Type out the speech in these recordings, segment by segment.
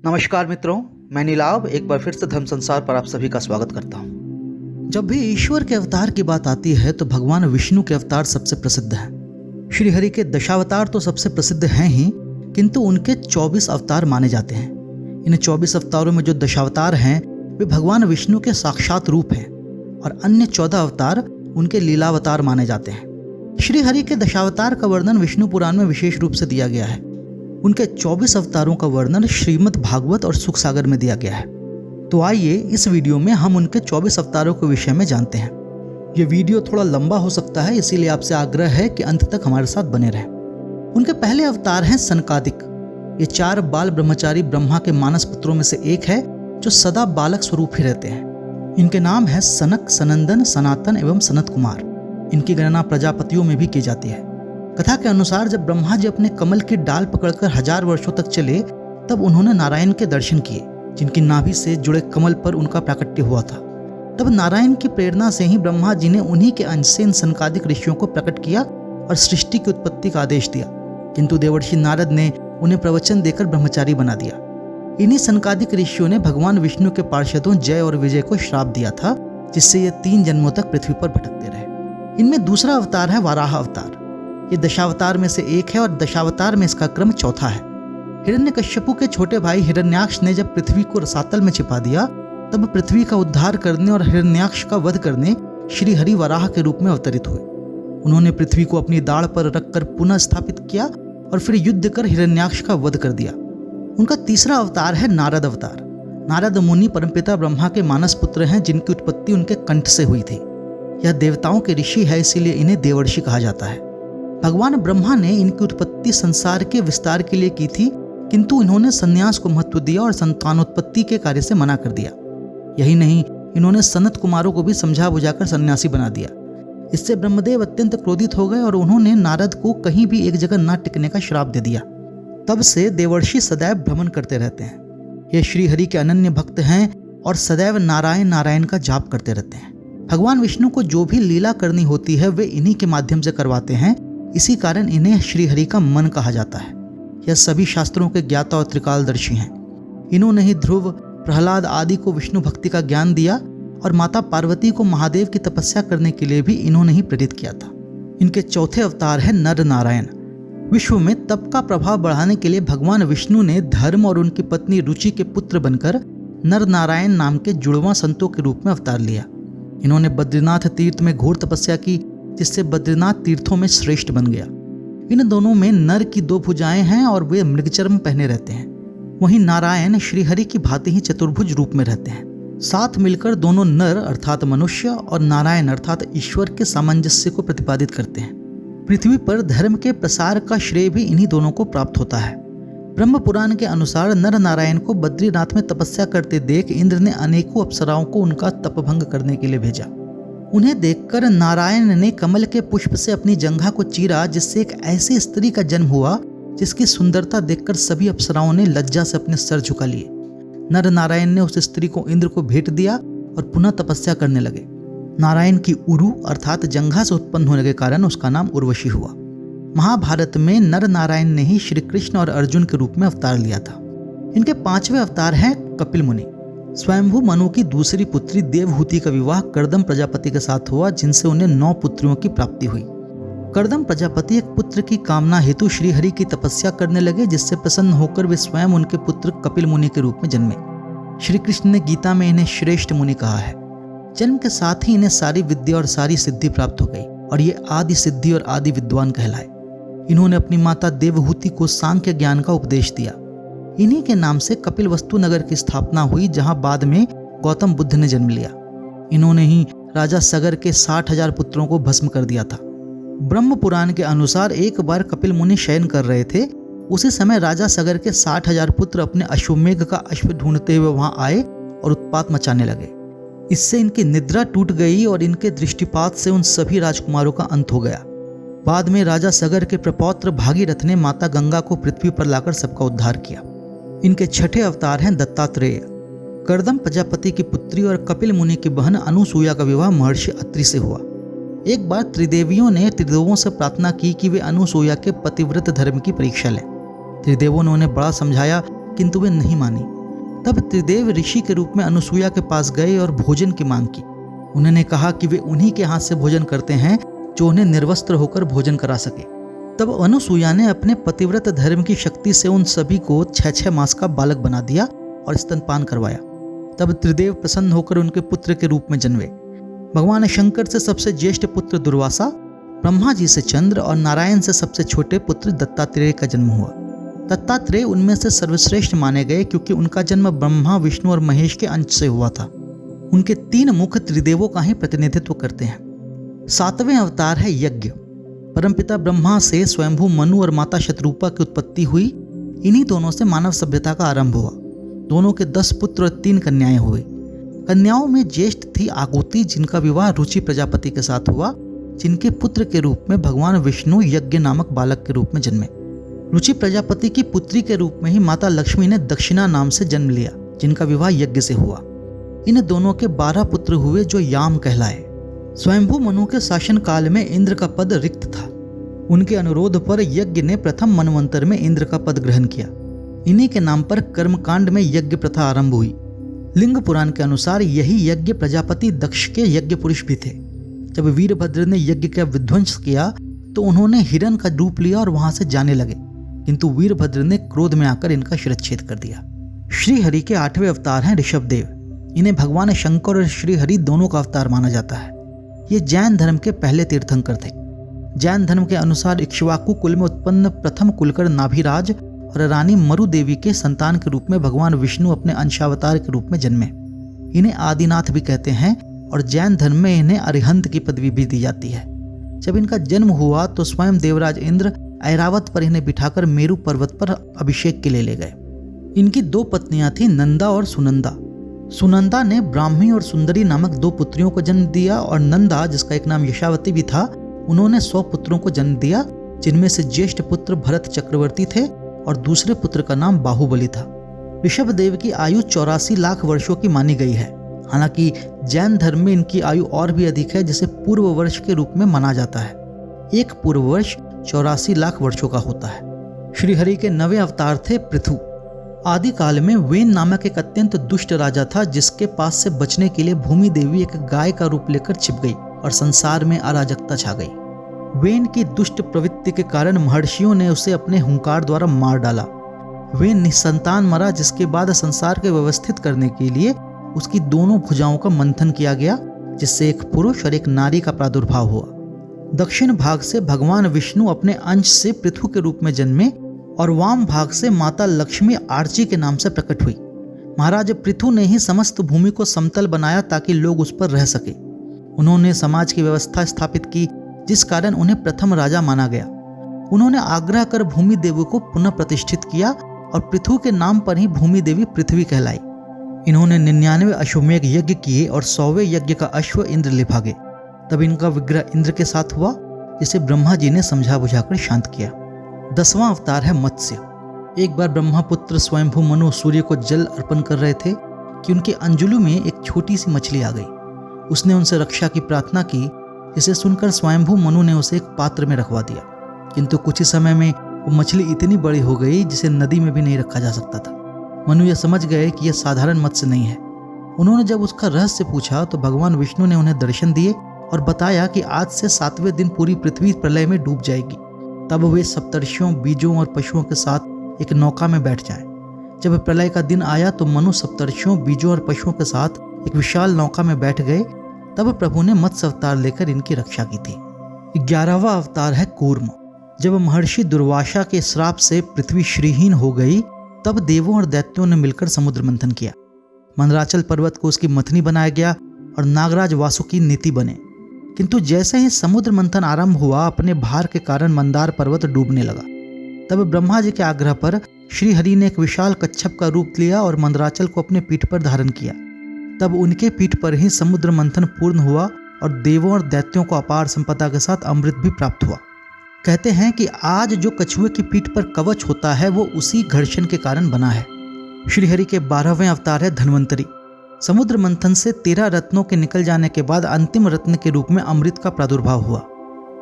नमस्कार मित्रों, मैं नीलाभ एक बार फिर से धर्म संसार पर आप सभी का स्वागत करता हूँ। जब भी ईश्वर के अवतार की बात आती है तो भगवान विष्णु के अवतार सबसे प्रसिद्ध हैं। श्री हरि के दशावतार तो सबसे प्रसिद्ध हैं ही, किंतु उनके 24 अवतार माने जाते हैं। इन 24 अवतारों में जो दशावतार हैं वे भगवान विष्णु के साक्षात रूप हैं और अन्य 14 अवतार उनके लीलावतार माने जाते हैं। श्री हरि के दशावतार का वर्णन विष्णु पुराण में विशेष रूप से दिया गया है। उनके 24 अवतारों का वर्णन श्रीमद् भागवत और सुख सागर में दिया गया है। तो आइए इस वीडियो में हम उनके 24 अवतारों के विषय में जानते हैं। ये वीडियो थोड़ा लंबा हो सकता है, इसीलिए आपसे आग्रह है कि अंत तक हमारे साथ बने रहें। उनके पहले अवतार हैं सनकादिक। ये 4 बाल ब्रह्मचारी ब्रह्मा के मानस पुत्रों में से एक है जो सदा बालक स्वरूप ही रहते हैं। इनके नाम है सनक, सनंदन, सनातन एवं सनत कुमार। इनकी गणना प्रजापतियों में भी की जाती है। कथा के अनुसार जब ब्रह्मा जी अपने कमल की डाल पकड़कर 1000 वर्षों तक चले तब उन्होंने नारायण के दर्शन किए, जिनकी नाभि से जुड़े कमल पर उनका प्राकट्य हुआ था। तब नारायण की प्रेरणा से ही ब्रह्मा जी ने उन्हीं के अंश से इन सनकादिक ऋषियों को प्रकट किया और सृष्टि की उत्पत्ति का आदेश दिया, किंतु देवर्षि नारद ने उन्हें प्रवचन देकर ब्रह्मचारी बना दिया। इन्हीं सनकादिक ऋषियों ने भगवान विष्णु के पार्षदों जय और विजय को श्राप दिया था, जिससे ये 3 जन्मों तक पृथ्वी पर भटकते रहे। इनमें दूसरा अवतार है वाराह अवतार। ये दशावतार में से एक है और दशावतार में इसका क्रम चौथा है। हिरण्यकश्यपु के छोटे भाई हिरण्याक्ष ने जब पृथ्वी को रसातल में छिपा दिया तब पृथ्वी का उद्धार करने और हिरण्याक्ष का वध करने श्री हरि वराह के रूप में अवतरित हुए। उन्होंने पृथ्वी को अपनी दाढ़ पर रखकर पुनः स्थापित किया और फिर युद्ध कर हिरण्याक्ष का वध कर दिया। उनका तीसरा अवतार है नारद अवतार। नारद मुनि परमपिता ब्रह्मा के मानस पुत्र हैं, जिनकी उत्पत्ति उनके कंठ से हुई थी। यह देवताओं के ऋषि है, इसीलिए इन्हें देवर्षि कहा जाता है। भगवान ब्रह्मा ने इनकी उत्पत्ति संसार के विस्तार के लिए की थी, किंतु इन्होंने संन्यास को महत्व दिया और संतानोत्पत्ति के कार्य से मना कर दिया। यही नहीं, इन्होंने सनत कुमारों को भी समझा बुझाकर सन्यासी बना दिया। इससे ब्रह्मदेव अत्यंत क्रोधित हो गए और उन्होंने नारद को कहीं भी एक जगह न टिकने का श्राप दे दिया। तब से देवर्षि सदैव भ्रमण करते रहते हैं। ये श्री हरि के अनन्य भक्त हैं और सदैव नारायण नारायण का जाप करते रहते हैं। भगवान विष्णु को जो भी लीला करनी होती है वे इन्हीं के माध्यम से करवाते हैं, इसी कारण इन्हें श्री हरि का मन कहा जाता है। यह सभी शास्त्रों के ज्ञाता और त्रिकालदर्शी हैं। इन्होंने ही ध्रुव, प्रहलाद आदि को विष्णु भक्ति का ज्ञान दिया और माता पार्वती को महादेव की तपस्या करने के लिए भी इन्होंने ही प्रेरित किया था। इनके चौथे अवतार है नर नारायण। विश्व में तप का प्रभाव बढ़ाने के लिए भगवान विष्णु ने धर्म और उनकी पत्नी रुचि के पुत्र बनकर नर नारायण नाम के जुड़वां संतों के रूप में अवतार लिया। इन्होंने बद्रीनाथ तीर्थ में घोर तपस्या की, जिससे बद्रीनाथ तीर्थों में श्रेष्ठ बन गया। इन दोनों में नर की 2 भुजाएं हैं और वे मृगचर्म पहने रहते हैं। वहीं नारायण श्री हरि की भांति ही चतुर्भुज रूप में रहते हैं। साथ मिलकर दोनों नर अर्थात मनुष्य और नारायण अर्थात ईश्वर के सामंजस्य को प्रतिपादित करते हैं। पृथ्वी पर धर्म के प्रसार का श्रेय भी इन्हीं दोनों को प्राप्त होता है। ब्रह्म पुराण के अनुसार नर नारायण को बद्रीनाथ में तपस्या करते देख इंद्र ने अनेकों अप्सराओं को उनका तपभंग करने के लिए भेजा। उन्हें देखकर नारायण ने कमल के पुष्प से अपनी जंघा को चीरा, जिससे एक ऐसी स्त्री का जन्म हुआ जिसकी सुंदरता देखकर सभी अप्सराओं ने लज्जा से अपने सर झुका लिए। नर नारायण ने उस स्त्री को इंद्र को भेंट दिया और पुनः तपस्या करने लगे। नारायण की उरु अर्थात जंघा से उत्पन्न होने के कारण उसका नाम उर्वशी हुआ। महाभारत में नर नारायण ने ही श्री कृष्ण और अर्जुन के रूप में अवतार लिया था। इनके 5वें अवतार हैं कपिल मुनि। स्वयंभू मनु की दूसरी पुत्री देवहूति का विवाह कर्दम प्रजापति के साथ हुआ, जिनसे उन्हें 9 पुत्रियों की प्राप्ति हुई। कर्दम प्रजापति एक पुत्र की कामना हेतु श्री हरि की तपस्या करने लगे, जिससे प्रसन्न होकर वे स्वयं उनके पुत्र कपिल मुनि के रूप में जन्मे। श्री कृष्ण ने गीता में इन्हें श्रेष्ठ मुनि कहा है। जन्म के साथ ही इन्हें सारी विद्या और सारी सिद्धि प्राप्त हो गई और ये आदि सिद्धि और आदि विद्वान कहलाए। इन्होंने अपनी माता देवहूति को सांख्य ज्ञान का उपदेश दिया। इन्हीं के नाम से कपिलवस्तु नगर की स्थापना हुई, जहां बाद में गौतम बुद्ध ने जन्म लिया। इन्होंने ही राजा सगर के 60,000 पुत्रों को भस्म कर दिया था। ब्रह्म पुराण के अनुसार एक बार कपिल मुनि शयन कर रहे थे। उसी समय राजा सगर के 60,000 पुत्र अपने अश्वमेघ का अश्व ढूंढते हुए वहां आए और उत्पात मचाने लगे। इससे इनकी निद्रा टूट गई और इनके दृष्टिपात से उन सभी राजकुमारों का अंत हो गया। बाद में राजा सगर के प्रपौत्र भागीरथ ने माता गंगा को पृथ्वी पर लाकर सबका उद्धार किया। इनके 6ठे अवतार हैं दत्तात्रेय। कर्दम प्रजापति की पुत्री और कपिल मुनि की बहन अनुसूया का विवाह महर्षि अत्रि से हुआ। एक बार त्रिदेवियों ने त्रिदेवों से प्रार्थना की कि वे अनुसूया के पतिव्रत धर्म की परीक्षा लें। त्रिदेवों ने उन्हें बड़ा समझाया, किंतु वे नहीं मानी। तब त्रिदेव ऋषि के रूप में अनुसूया के पास गए और भोजन की मांग की। उन्होंने कहा कि वे उन्हीं के हाथ से भोजन करते हैं जो उन्हें निर्वस्त्र होकर भोजन करा सके। तब अनुसूया ने अपने पतिव्रत धर्म की शक्ति से उन सभी को 6-6 मास का बालक बना दिया और स्तनपान करवाया। तब त्रिदेव प्रसन्न होकर उनके पुत्र के रूप में जन्मे। भगवान शंकर से सबसे ज्येष्ठ पुत्र दुर्वासा, ब्रह्मा जी से चंद्र और नारायण से सबसे छोटे पुत्र दत्तात्रेय का जन्म हुआ। दत्तात्रेय उनमें से सर्वश्रेष्ठ माने गए क्योंकि उनका जन्म ब्रह्मा, विष्णु और महेश के अंश से हुआ था। उनके 3 मुख त्रिदेवों का ही प्रतिनिधित्व करते हैं। 7वें अवतार है यज्ञ। परमपिता ब्रह्मा से स्वयंभू मनु और माता शतरूपा की उत्पत्ति हुई। इन्हीं दोनों से मानव सभ्यता का आरंभ हुआ। दोनों के 10 पुत्र और 3 कन्याएं हुई। कन्याओं में ज्येष्ठ थी आगुति, जिनका विवाह रुचि प्रजापति के साथ हुआ, जिनके पुत्र के रूप में भगवान विष्णु यज्ञ नामक बालक के रूप में जन्मे। रुचि प्रजापति की पुत्री के रूप में ही माता लक्ष्मी ने दक्षिणा नाम से जन्म लिया, जिनका विवाह यज्ञ से हुआ। इन दोनों के 12 पुत्र हुए जो याम कहलाए। स्वयंभू मनु के शासन काल में इंद्र का पद रिक्त था। उनके अनुरोध पर यज्ञ ने प्रथम मनवंतर में इंद्र का पद ग्रहण किया। इन्हीं के नाम पर कर्मकांड में यज्ञ प्रथा आरंभ हुई। लिंग पुराण के अनुसार यही यज्ञ प्रजापति दक्ष के यज्ञ पुरुष भी थे। जब वीरभद्र ने यज्ञ का विध्वंस किया तो उन्होंने हिरण का रूप लिया और वहां से जाने लगे, किंतु वीरभद्र ने क्रोध में आकर इनका शिरच्छेद कर दिया। श्री हरि के 8वें अवतार हैं ऋषभदेव। इन्हें भगवान शंकर और श्री हरि दोनों का अवतार माना जाता है। ये जैन धर्म के पहले तीर्थंकर थे। जैन धर्म के अनुसार इक्ष्वाकु कुल में उत्पन्न प्रथम कुलकर नाभिराज और रानी मरु देवी के संतान के रूप में भगवान विष्णु अपने अंशावतार के रूप में जन्मे। इन्हें आदिनाथ भी कहते हैं और जैन धर्म में इन्हें अरिहंत की पदवी भी दी जाती है। जब इनका जन्म हुआ तो स्वयं देवराज इंद्र ऐरावत पर इन्हें बिठाकर मेरु पर्वत पर अभिषेक के लिए ले गए। इनकी 2 पत्नियां थीं, नंदा और सुनंदा। सुनंदा ने ब्राह्मी और सुंदरी नामक 2 पुत्रियों को जन्म दिया और नंदा, जिसका एक नाम यशावती भी था, उन्होंने 100 पुत्रों को जन्म दिया, जिनमें से ज्येष्ठ पुत्र भरत चक्रवर्ती थे और दूसरे पुत्र का नाम बाहुबली था। ऋषभदेव की आयु 84 लाख वर्षों की मानी गई है। हालांकि जैन धर्म में इनकी आयु और भी अधिक है, जिसे पूर्व वर्ष के रूप में माना जाता है। एक पूर्व वर्ष 84 लाख वर्षों का होता है। श्रीहरि के 9वें अवतार थे पृथु। आदि काल में वेन नामक एक अत्यंत दुष्ट राजा था, जिसके पास से बचने के लिए भूमि देवी एक गाय का रूप लेकर छिप गई और संसार में अराजकता छा गई। वेन की दुष्ट प्रवृत्ति के कारण महर्षियों ने उसे अपने हुंकार द्वारा मार डाला। वेन निसंतान मरा, जिसके बाद संसार को व्यवस्थित करने के लिए उसकी दोनों भुजाओं का मंथन किया गया, जिससे एक पुरुष और एक नारी का प्रादुर्भाव हुआ। दक्षिण भाग से भगवान विष्णु अपने अंश से पृथु के रूप में जन्मे और वाम भाग से माता लक्ष्मी आर्ची के नाम से प्रकट हुई। महाराज पृथु ने ही समस्त भूमि को समतल बनाया ताकि लोग उस पर रह सके। उन्होंने समाज की व्यवस्था स्थापित की, जिस कारण उन्हें प्रथम राजा माना गया। उन्होंने आग्रह कर भूमि देवी को पुनः प्रतिष्ठित किया और पृथु के नाम पर ही भूमि देवी पृथ्वी कहलाई। इन्होंने 99 अश्वमेघ यज्ञ किए और 100वें यज्ञ का अश्व इंद्र ले भागे। तब इनका विग्रह इंद्र के साथ हुआ, जिसे ब्रह्मा जी ने समझा बुझाकर शांत किया। 10वां अवतार है मत्स्य। एक बार ब्रह्मपुत्र स्वयंभू मनु सूर्य को जल अर्पण कर रहे थे कि उनके अंजुलि में एक छोटी सी मछली आ गई। उसने उनसे रक्षा की प्रार्थना की, जिसे सुनकर स्वयंभू मनु ने उसे एक पात्र में रखवा दिया। किंतु कुछ ही समय में वो मछली इतनी बड़ी हो गई जिसे नदी में भी नहीं रखा जा सकता था। मनु यह समझ गए कि यह साधारण मत्स्य नहीं है। उन्होंने जब उसका रहस्य पूछा तो भगवान विष्णु ने उन्हें दर्शन दिए और बताया कि आज से 7वें दिन पूरी पृथ्वी प्रलय में डूब जाएगी। तब वे सप्तर्षियों, बीजों और पशुओं के साथ एक नौका में बैठ जाएं। जब प्रलय का दिन आया तो मनु सप्तर्षियों, बीजों और पशुओं के साथ एक विशाल नौका में बैठ गए। तब प्रभु ने मत्स्य अवतार लेकर इनकी रक्षा की थी। 11वां अवतार है कूर्म। जब महर्षि दुर्वासा के श्राप से पृथ्वी श्रीहीन हो गई, तब देवों और दैत्यों ने मिलकर समुद्र मंथन किया। मंदराचल पर्वत को उसकी मथनी बनाया गया और नागराज वासुकी नीति बने। किंतु जैसे ही समुद्र मंथन आरंभ हुआ, अपने भार के कारण मंदार पर्वत डूबने लगा। तब ब्रह्मा जी के आग्रह पर श्री हरि ने एक विशाल कच्छप का रूप लिया और मंदराचल को अपने पीठ पर धारण किया। तब उनके पीठ पर ही समुद्र मंथन पूर्ण हुआ और देवों और दैत्यों को अपार संपदा के साथ अमृत भी प्राप्त हुआ। कहते हैं कि आज जो कछुए की पीठ पर कवच होता है वो उसी घर्षण के कारण बना है। श्रीहरि के 12वें अवतार है धन्वंतरी। समुद्र मंथन से 13 रत्नों के निकल जाने के बाद अंतिम रत्न के रूप में अमृत का प्रादुर्भाव हुआ।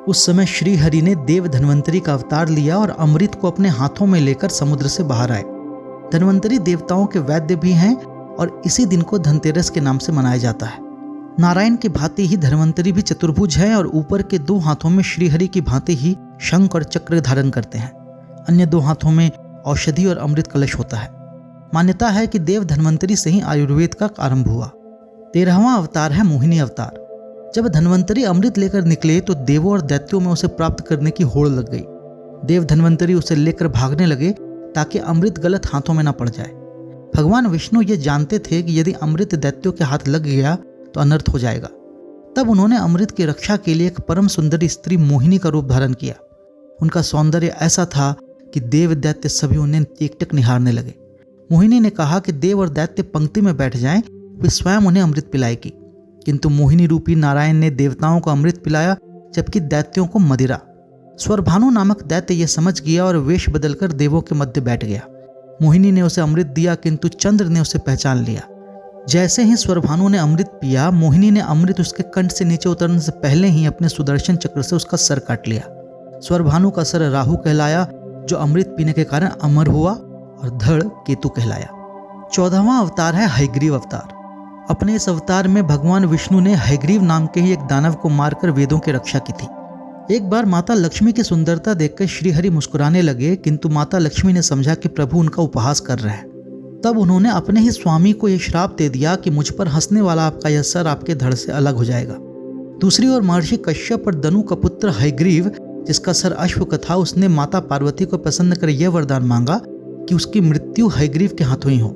उस समय श्री हरि ने देव धन्वंतरी का अवतार लिया और अमृत को अपने हाथों में लेकर समुद्र से बाहर आए। धन्वंतरी देवताओं के वैद्य भी हैं और इसी दिन को धनतेरस के नाम से मनाया जाता है। नारायण की भांति ही धन्वंतरी भी चतुर्भुज है और ऊपर के 2 हाथों में श्रीहरि की भांति ही शंख और चक्र धारण करते हैं। अन्य 2 हाथों में औषधि और अमृत कलश होता है। मान्यता है कि देव धन्वंतरी से ही आयुर्वेद का आरंभ हुआ। 13वां अवतार है मोहिनी अवतार। जब धन्वंतरी अमृत लेकर निकले तो देवों और दैत्यों में उसे प्राप्त करने की होड़ लग गई। देव धन्वंतरी उसे लेकर भागने लगे ताकि अमृत गलत हाथों में न पड़ जाए। भगवान विष्णु ये जानते थे कि यदि अमृत दैत्यों के हाथ लग गया तो अनर्थ हो जाएगा। तब उन्होंने अमृत की रक्षा के लिए एक परम सुंदरी स्त्री मोहिनी का रूप धारण किया। उनका सौंदर्य ऐसा था कि देव दैत्य सभी उन्हें टिक निहारने लगे। मोहिनी ने कहा कि देव और दैत्य पंक्ति में बैठ जाएं, वे स्वयं उन्हें अमृत पिलाएगी। किंतु मोहिनी रूपी नारायण ने देवताओं को अमृत पिलाया जबकि दैत्यों को मदिरा। स्वरभानु नामक दैत्य यह समझ गया और वेश बदलकर देवों के मध्य बैठ गया। मोहिनी ने उसे अमृत दिया किंतु चंद्र ने उसे पहचान लिया। जैसे ही स्वरभानु ने अमृत पिया, मोहिनी ने अमृत उसके कंठ से नीचे उतरने से पहले ही अपने सुदर्शन चक्र से उसका सर काट लिया। स्वरभानु का सर राहु कहलाया जो अमृत पीने के कारण अमर हुआ और धड़ केतु कहलाया। 14वां अवतार है हयग्रीव अवतार। अपने इस अवतार में भगवान विष्णु ने हयग्रीव नाम के ही एक दानव को मारकर वेदों की रक्षा की थी। एक बार माता लक्ष्मी की सुंदरता देखकर श्रीहरि मुस्कुराने लगे किंतु माता लक्ष्मी ने समझा कि प्रभु उनका उपहास कर रहे हैं। तब उन्होंने अपने ही स्वामी को यह श्राप दे दिया कि मुझ पर हंसने वाला आपका यह सर आपके धड़ से अलग हो जाएगा। दूसरी ओर महर्षि कश्यप और दनु का पुत्र हयग्रीव, जिसका सर अश्व का था, उसने माता पार्वती को प्रसन्न कर यह वरदान मांगा कि उसकी मृत्यु हयग्रीव के हाथों ही हो।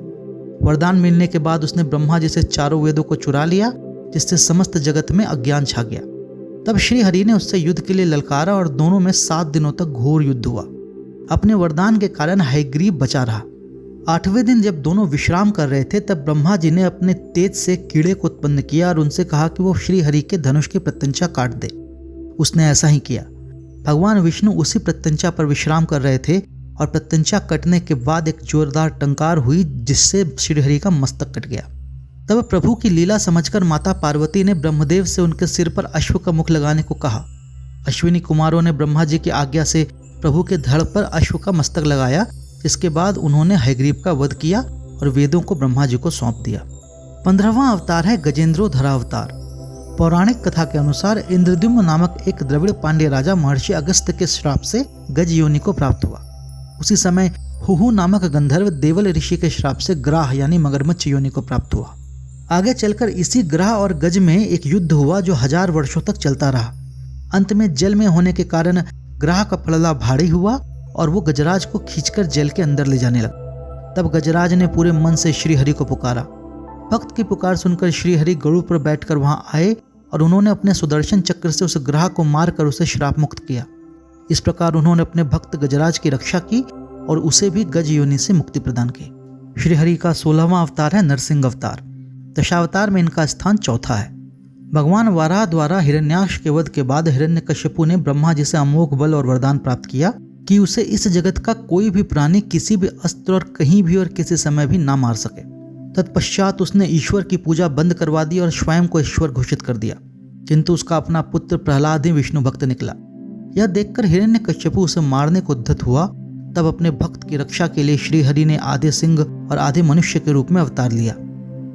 वरदान मिलने के बाद उसने ब्रह्मा जी से चारों वेदों को चुरा लिया, जिससे समस्त जगत में अज्ञान छा गया। तब श्री हरि ने उससे युद्ध के लिए ललकारा और दोनों में 7 दिनों तक घोर युद्ध हुआ। अपने वरदान के कारण हयग्रीव बचा रहा। 8वें दिन जब दोनों विश्राम कर रहे थे तब ब्रह्मा जी ने अपने तेज से कीड़े को उत्पन्न किया और उनसे कहा कि वो श्री हरि के धनुष की प्रत्यंचा काट दे। उसने ऐसा ही किया। भगवान विष्णु उसी प्रत्यंचा पर विश्राम कर रहे थे और प्रत्यंचा कटने के बाद एक जोरदार टंकार हुई जिससे श्रीहरि का मस्तक कट गया। तब प्रभु की लीला समझकर माता पार्वती ने ब्रह्मदेव से उनके सिर पर अश्व का मुख लगाने को कहा। अश्विनी कुमारों ने ब्रह्मा जी की आज्ञा से प्रभु के धड़ पर अश्व का मस्तक लगाया। इसके बाद उन्होंने हयग्रीव का वध किया और वेदों को ब्रह्मा जी को सौंप दिया। 15वां अवतार है गजेंद्रोधरा अवतार। पौराणिक कथा के अनुसार इंद्रद्युम्न नामक एक द्रविड़ पांड्य राजा महर्षि अगस्त्य के श्राप से गज योनि को प्राप्त हुआ। उसी समय हुहु नामक गंधर्व देवल ऋषि के श्राप से ग्राह यानी मगरमच्छ योनि को प्राप्त हुआ। आगे चलकर इसी ग्राह और गज में एक युद्ध हुआ जो 1000 वर्षों तक चलता रहा। अंत में जल में होने के कारण ग्राह का पलड़ा भारी हुआ और वो गजराज को खींचकर जल के अंदर ले जाने लगा। तब गजराज ने पूरे मन से श्रीहरि को पुकारा। भक्त की पुकार सुनकर श्रीहरि गरुड़ पर बैठकर वहां आए और उन्होंने अपने सुदर्शन चक्र से उस ग्राह को मारकर उसे श्राप मुक्त किया। इस प्रकार उन्होंने अपने भक्त गजराज की रक्षा की और उसे भी गज योनि से मुक्ति प्रदान की। श्रीहरि का 16वां अवतार है नरसिंह अवतार। दशावतार में इनका स्थान चौथा है। भगवान वाराह द्वारा हिरण्याक्ष के वध के बाद हिरण्यकश्यपु ने ब्रह्मा जी से अमोघ बल और वरदान प्राप्त किया कि उसे इस जगत का कोई भी प्राणी किसी भी अस्त्र और कहीं भी और किसी समय भी ना मार सके। तत्पश्चात उसने ईश्वर की पूजा बंद करवा दी और स्वयं को ईश्वर घोषित कर दिया। किंतु उसका अपना पुत्र प्रहलाद ही विष्णु भक्त निकला। यह देखकर हिरण्यकश्यपु उसे मारने को उद्यत हुआ। तब अपने भक्त की रक्षा के लिए श्रीहरि ने आधे सिंह और आधे मनुष्य के रूप में अवतार लिया।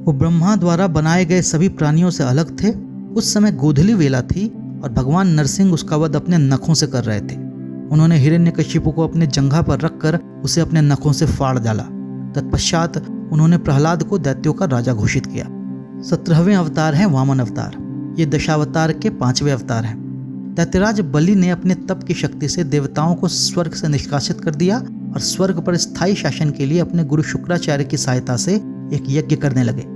वो ब्रह्मा द्वारा बनाए गए सभी प्राणियों से अलग थे। उस समय गोधूली वेला थी और भगवान नरसिंह उसका वध अपने नखों से कर रहे थे। उन्होंने हिरण्यकश्यपु को अपने जंघा पर रखकर उसे अपने नखों से फाड़ डाला। तत्पश्चात उन्होंने प्रहलाद को दैत्यों का राजा घोषित किया। 17वें अवतार है वामन अवतार। ये दशावतार के 5वें अवतार हैं। दैत्यराज बलि ने अपने तप की शक्ति से देवताओं को स्वर्ग से निष्कासित कर दिया और स्वर्ग पर स्थायी शासन के लिए अपने गुरु शुक्राचार्य की सहायता से एक यज्ञ करने लगे।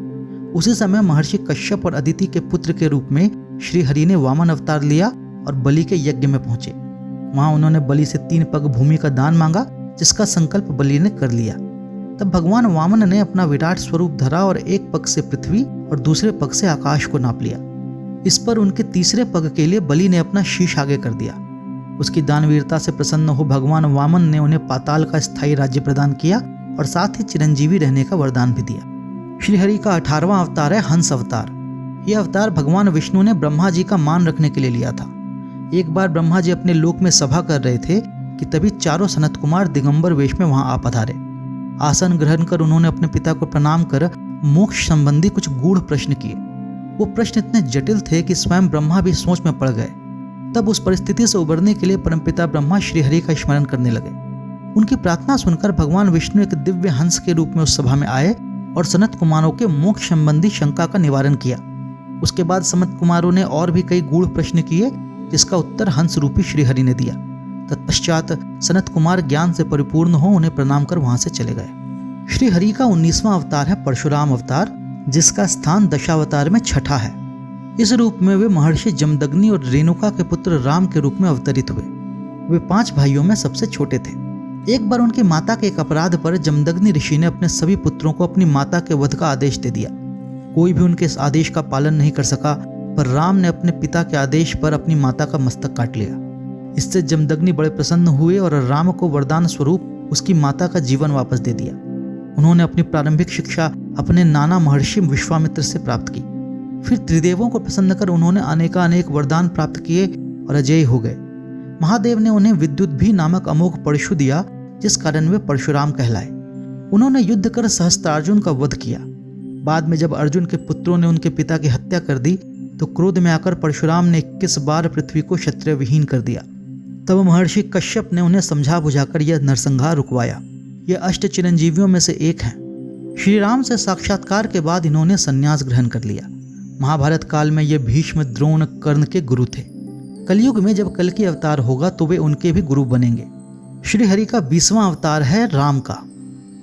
उसी समय महर्षि कश्यप और अदिति के पुत्र के रूप में श्रीहरि ने वामन अवतार लिया और बलि के यज्ञ में पहुंचे। वहां उन्होंने बलि से 3 पग भूमि का दान मांगा, जिसका संकल्प बलि ने कर लिया। तब भगवान वामन ने अपना विराट स्वरूप धरा और एक पग से पृथ्वी और दूसरे पग से आकाश को नाप लिया। इस पर उनके तीसरे पग के लिए बलि ने अपना शीश आगे कर दिया। उसकी दानवीरता से प्रसन्न हो भगवान वामन ने उन्हें पाताल का स्थायी राज्य प्रदान किया और साथ ही चिरंजीवी रहने का वरदान भी दिया। श्रीहरि का 18वां अवतार है हंस अवतार। यह अवतार भगवान विष्णु ने ब्रह्मा जी का मान रखने के लिए लिया था। एक बार ब्रह्मा जी अपने लोक में सभा कर रहे थे कि तभी चारों सनत कुमार दिगंबर वेश में वहां आ पधारे। आसन ग्रहण कर उन्होंने अपने पिता को प्रणाम कर मोक्ष संबंधी कुछ गूढ़ प्रश्न किए। वो प्रश्न इतने जटिल थे कि स्वयं ब्रह्मा भी सोच में पड़ गए। तब उस परिस्थिति से उबरने के लिए परमपिता ब्रह्मा श्रीहरि का स्मरण करने लगे। उनकी प्रार्थना सुनकर भगवान विष्णु एक दिव्य हंस के रूप में उस सभा में आए और सनत कुमारों के मोक्ष संबंधी शंका का निवारण किया। उसके बाद सनत कुमारों ने और भी कई गूढ़ प्रश्न किए, जिसका उत्तर हंस रूपी श्रीहरि ने दिया। तत्पश्चात सनत कुमार ज्ञान से परिपूर्ण हो उन्हें प्रणाम कर वहां से चले गए। श्रीहरि का 19वां अवतार है परशुराम अवतार, जिसका स्थान दशावतार में छठा है। इस रूप में वे महर्षि जमदग्नि और रेणुका के पुत्र राम के रूप में अवतरित हुए। वे 5 भाइयों में सबसे छोटे थे। एक बार उनकी माता के एक अपराध पर जमदग्नि ऋषि ने अपने सभी पुत्रों को अपनी माता के वध का आदेश दे दिया। कोई भी उनके इस आदेश का पालन नहीं कर सका, पर राम ने अपने पिता के आदेश पर अपनी माता का मस्तक काट लिया। इससे जमदग्नि बड़े प्रसन्न हुए और राम को वरदान स्वरूप उसकी माता का जीवन वापस दे दिया। उन्होंने अपनी प्रारंभिक शिक्षा अपने नाना महर्षि विश्वामित्र से प्राप्त की। फिर त्रिदेवों को प्रसन्न कर उन्होंने अनेकानेक वरदान प्राप्त किए और अजेय हो गए। महादेव ने उन्हें विद्युत भी नामक अमोघ परशु दिया, जिस कारण वे परशुराम कहलाए। उन्होंने युद्ध कर सहस्त्रार्जुन का वध किया। बाद में जब अर्जुन के पुत्रों ने उनके पिता की हत्या कर दी तो क्रोध में आकर परशुराम ने 21 बार पृथ्वी को क्षत्रिय विहीन कर दिया। तब महर्षि कश्यप ने उन्हें समझा बुझाकर यह नरसंहार रुकवाया। ये अष्ट चिरंजीवियों में से एक हैं। श्री राम से साक्षात्कार के बाद इन्होंने संन्यास ग्रहण कर लिया। महाभारत काल में ये भीष्म, द्रोण, कर्ण के गुरु थे। कलयुग में जब कल्कि अवतार होगा तो वे उनके भी गुरु बनेंगे। श्रीहरि का 20वां अवतार है राम का।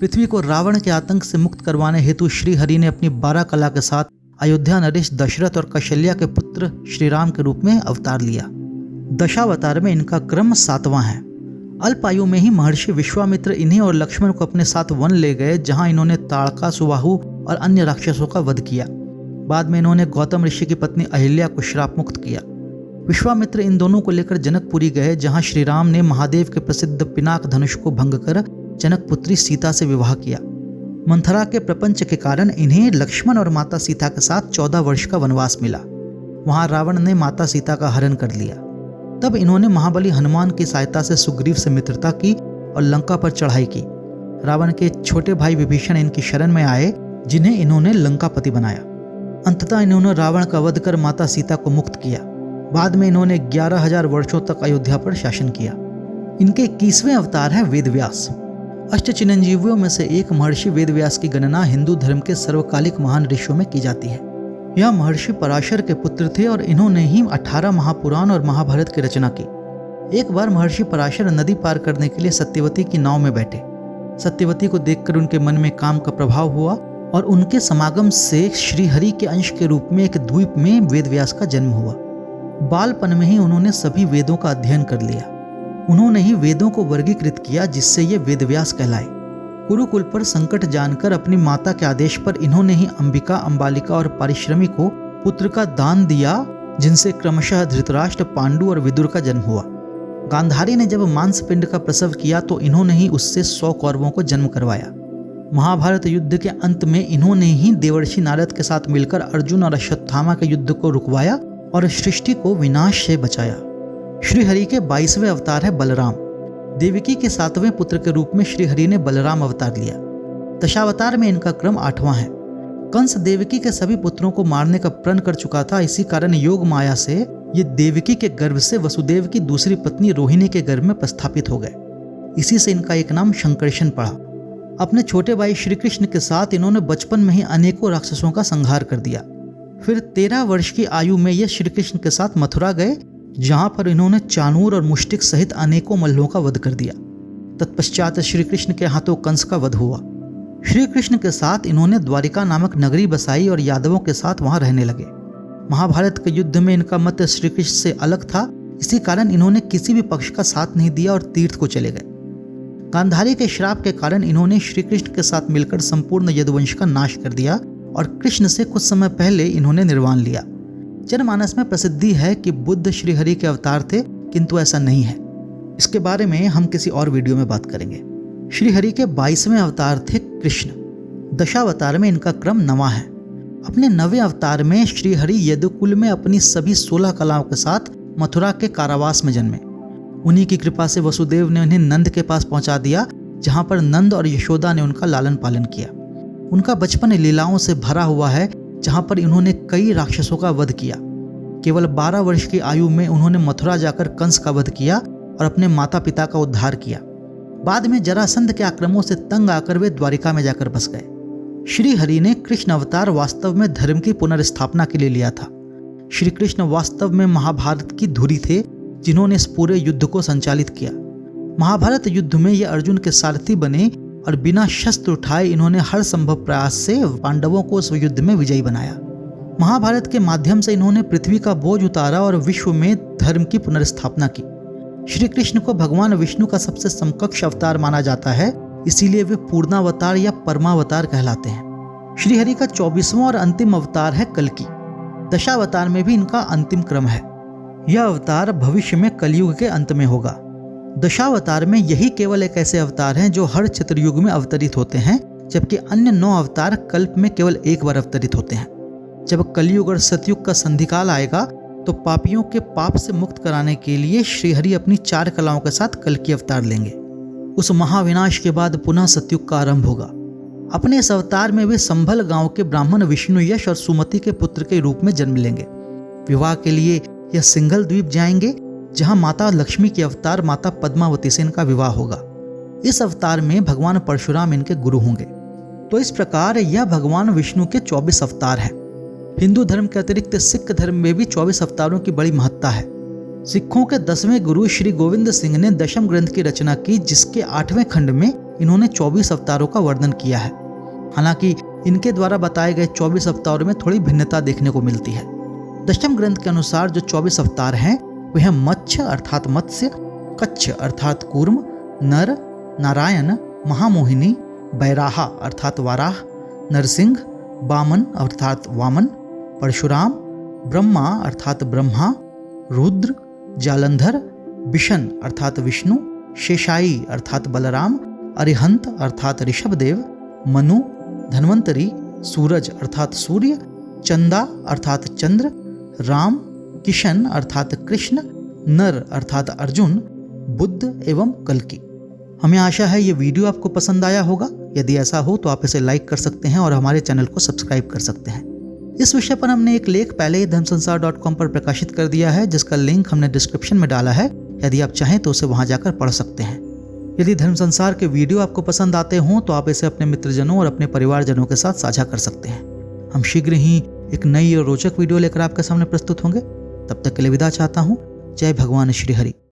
पृथ्वी को रावण के आतंक से मुक्त करवाने हेतु श्रीहरि ने अपनी 12 कला के साथ अयोध्या नरेश दशरथ और कौशल्या के पुत्र श्री राम के रूप में अवतार लिया। दशावतार में इनका क्रम 7वां है। अल्प आयु में ही महर्षि विश्वामित्र इन्हें और लक्ष्मण को अपने साथ वन ले गए, जहां इन्होंने ताड़का, सुबाहु और अन्य राक्षसों का वध किया। बाद में इन्होंने गौतम ऋषि की पत्नी अहिल्या को श्राप मुक्त किया। विश्वामित्र इन दोनों को लेकर जनकपुरी गए, जहां श्री राम ने महादेव के प्रसिद्ध पिनाक धनुष को भंग कर जनक पुत्री सीता से विवाह किया। मंथरा के प्रपंच के कारण इन्हें लक्ष्मण और माता सीता के साथ 14 वर्ष का वनवास मिला। वहां रावण ने माता सीता का हरण कर लिया। तब इन्होंने महाबली हनुमान की सहायता से सुग्रीव से मित्रता की और लंका पर चढ़ाई की। रावण के छोटे भाई विभीषण इनकी शरण में आए, जिन्हें इन्होंने लंकापति बनाया। अंततः इन्होंने रावण का वध कर माता सीता को मुक्त किया। बाद में इन्होंने 11,000 वर्षों तक अयोध्या पर शासन किया। इनके 21वें अवतार है वेदव्यास। अष्ट चिरंजीवियों में से एक महर्षि वेदव्यास की गणना हिंदू धर्म के सर्वकालिक महान ऋषियों में की जाती है। यह महर्षि पराशर के पुत्र थे और इन्होंने ही 18 महापुराण और महाभारत की रचना की। एक बार महर्षि पराशर नदी पार करने के लिए सत्यवती की नाव में बैठे। सत्यवती को देखकर उनके मन में काम का प्रभाव हुआ और उनके समागम से श्रीहरि के अंश के रूप में एक द्वीप में वेदव्यास का जन्म हुआ। बालपन में ही उन्होंने सभी वेदों का अध्ययन कर लिया। उन्होंने ही वेदों को वर्गीकृत किया, जिससे ये वेदव्यास कहलाए। कुरुकुल पर संकट जानकर अपनी माता के आदेश पर इन्होंने ही अंबिका, अंबालिका और पारिश्रमी को पुत्र का दान दिया, जिनसे क्रमशः धृतराष्ट्र, पांडु और विदुर का जन्म हुआ। गांधारी ने जब मांसपिंड का प्रसव किया तो इन्होंने ही उससे 100 कौरवों को जन्म करवाया। महाभारत युद्ध के अंत में इन्होंने ही देवर्षि नारद के साथ मिलकर अर्जुन और अश्वत्थामा के युद्ध को रुकवाया और सृष्टि को विनाश से बचाया। श्रीहरि के 22वें अवतार है बलराम। देवकी के 7वें पुत्र के रूप में श्रीहरि ने बलराम अवतार लिया। दशावतार में इनका क्रम 8वां है। कंस देवकी के सभी पुत्रों को मारने का प्रण कर चुका था। इसी कारण योग माया से ये देवकी के गर्भ से वसुदेव की दूसरी पत्नी रोहिणी के गर्भ में प्रस्थापित हो गए। इसी से इनका एक नाम शंकर्षण पड़ा। अपने छोटे भाई श्री कृष्ण के साथ इन्होंने बचपन में ही अनेकों राक्षसों का संहार कर दिया। फिर 13 वर्ष की आयु में ये श्री कृष्ण के साथ मथुरा गए, जहां पर इन्होंने चाणूर और मुष्टिक सहित अनेकों मल्लों का वध कर दिया। तत्पश्चात श्री कृष्ण के हाथों कंस का वध हुआ। श्री कृष्ण के साथ इन्होंने द्वारिका नामक नगरी बसाई और यादवों के साथ वहां रहने लगे। महाभारत के युद्ध में इनका मत श्री कृष्ण से अलग था। इसी कारण इन्होंने किसी भी पक्ष का साथ नहीं दिया और तीर्थ को चले गए। गांधारी के श्राप के कारण इन्होंने श्री कृष्ण के साथ मिलकर संपूर्ण यदुवंश का नाश कर दिया और कृष्ण से कुछ समय पहले इन्होंने निर्वाण लिया। जनमानस में प्रसिद्धि है कि बुद्ध श्रीहरि के अवतार थे, किंतु ऐसा नहीं है। इसके बारे में हम किसी और वीडियो में बात करेंगे। श्रीहरि के 22वें अवतार थे कृष्ण। दशावतार में इनका क्रम 9वां है। अपने 9वें अवतार में श्रीहरि यदुकुल में अपनी सभी 16 कलाओं के साथ मथुरा के कारावास में जन्मे। उन्हीं की कृपा से वसुदेव ने उन्हें नंद के पास पहुंचा दिया, जहाँ पर नंद और यशोदा ने उनका लालन पालन किया। उनका बचपन लीलाओं से भरा हुआ है, जहाँ पर इन्होंने कई राक्षसों का वध किया। केवल 12 वर्ष की आयु में उन्होंने मथुरा जाकर कंस का वध किया और अपने माता पिता का उद्धार किया। बाद में जरासंध के आक्रमणों से तंग आकर वे द्वारिका में जाकर बस गए। श्री हरि ने कृष्ण अवतार वास्तव में धर्म की पुनर्स्थापना के लिए लिया था। श्री कृष्ण वास्तव में महाभारत की धुरी थे, जिन्होंने इस पूरे युद्ध को संचालित किया। महाभारत युद्ध में ये अर्जुन के सारथी बने और बिना शस्त्र उठाए इन्होंने हर संभव प्रयास से पांडवों को उस युद्ध में विजयी बनाया। महाभारत के माध्यम से इन्होंने पृथ्वी का बोझ उतारा और विश्व में धर्म की पुनर्स्थापना की। श्री कृष्ण को भगवान विष्णु का सबसे समकक्ष अवतार माना जाता है, इसीलिए वे पूर्णावतार या परमावतार कहलाते हैं। श्री हरि का 24वां और अंतिम अवतार है कल्कि। दशावतार में भी इनका अंतिम क्रम है। यह अवतार भविष्य में कलयुग के अंत में होगा। दशावतार में यही केवल एक ऐसे अवतार हैं जो हर चतुर्युग में अवतरित होते हैं, जबकि अन्य 9 अवतार कल्प में केवल एक बार अवतरित होते हैं। जब कलयुग और सतयुग का संधिकाल आएगा तो पापियों के पाप से मुक्त कराने के लिए श्रीहरि अपनी 4 कलाओं के साथ कल्कि अवतार लेंगे। उस महाविनाश के बाद पुनः सतयुग का आरंभ होगा। अपने इस अवतार में वे संभल गांव के ब्राह्मण विष्णु यश और सुमति के पुत्र के रूप में जन्म लेंगे। विवाह के लिए यह सिंघल द्वीप जाएंगे, जहां माता लक्ष्मी के अवतार माता पद्मावती से इनका विवाह होगा। इस अवतार में भगवान परशुराम इनके गुरु होंगे। तो इस प्रकार यह भगवान विष्णु के 24 अवतार हैं। हिंदू धर्म के अतिरिक्त सिख धर्म में भी 24 अवतारों की बड़ी महत्ता है। सिखों के 10वें गुरु श्री गोविंद सिंह ने दशम ग्रंथ की रचना की, जिसके 8वें खंड में इन्होंने 24 अवतारों का वर्णन किया है। हालांकि इनके द्वारा बताए गए 24 अवतारों में थोड़ी भिन्नता देखने को मिलती है। दशम ग्रंथ के अनुसार जो 24 अवतार हैं वे हैं मत्स्य अर्थात मत्स्य, कच्छ अर्थात कूर्म, नर, नारायण, महामोहिनी, बैराहा अर्थात वाराह, नरसिंह, वामन अर्थात वामन, परशुराम, ब्रह्मा अर्थात ब्रह्मा, रुद्र, जालंधर, विशन अर्थात विष्णु, शेषाई अर्थात बलराम, अरिहंत अर्थात ऋषभदेव, मनु, धन्वंतरी, सूरज अर्थात सूर्य, चंदा अर्थात चंद्र, राम, किशन अर्थात कृष्ण, नर अर्थात अर्जुन, बुद्ध एवं कल्कि। हमें आशा है ये वीडियो आपको पसंद आया होगा। यदि ऐसा हो तो आप इसे लाइक कर सकते हैं और हमारे चैनल को सब्सक्राइब कर सकते हैं। इस विषय पर हमने एक लेख पहले ही धर्मसंसार.com पर प्रकाशित कर दिया है, जिसका लिंक हमने डिस्क्रिप्शन में डाला है। यदि आप चाहें तो उसे वहां जाकर पढ़ सकते हैं। यदि धर्म संसार के वीडियो आपको पसंद आते हों तो आप इसे अपने मित्रजनों और अपने परिवारजनों के साथ साझा कर सकते हैं। हम शीघ्र ही एक नई और रोचक वीडियो लेकर आपके सामने प्रस्तुत होंगे। तब तक के लिए विदा चाहता हूँ। जय भगवान श्री हरि।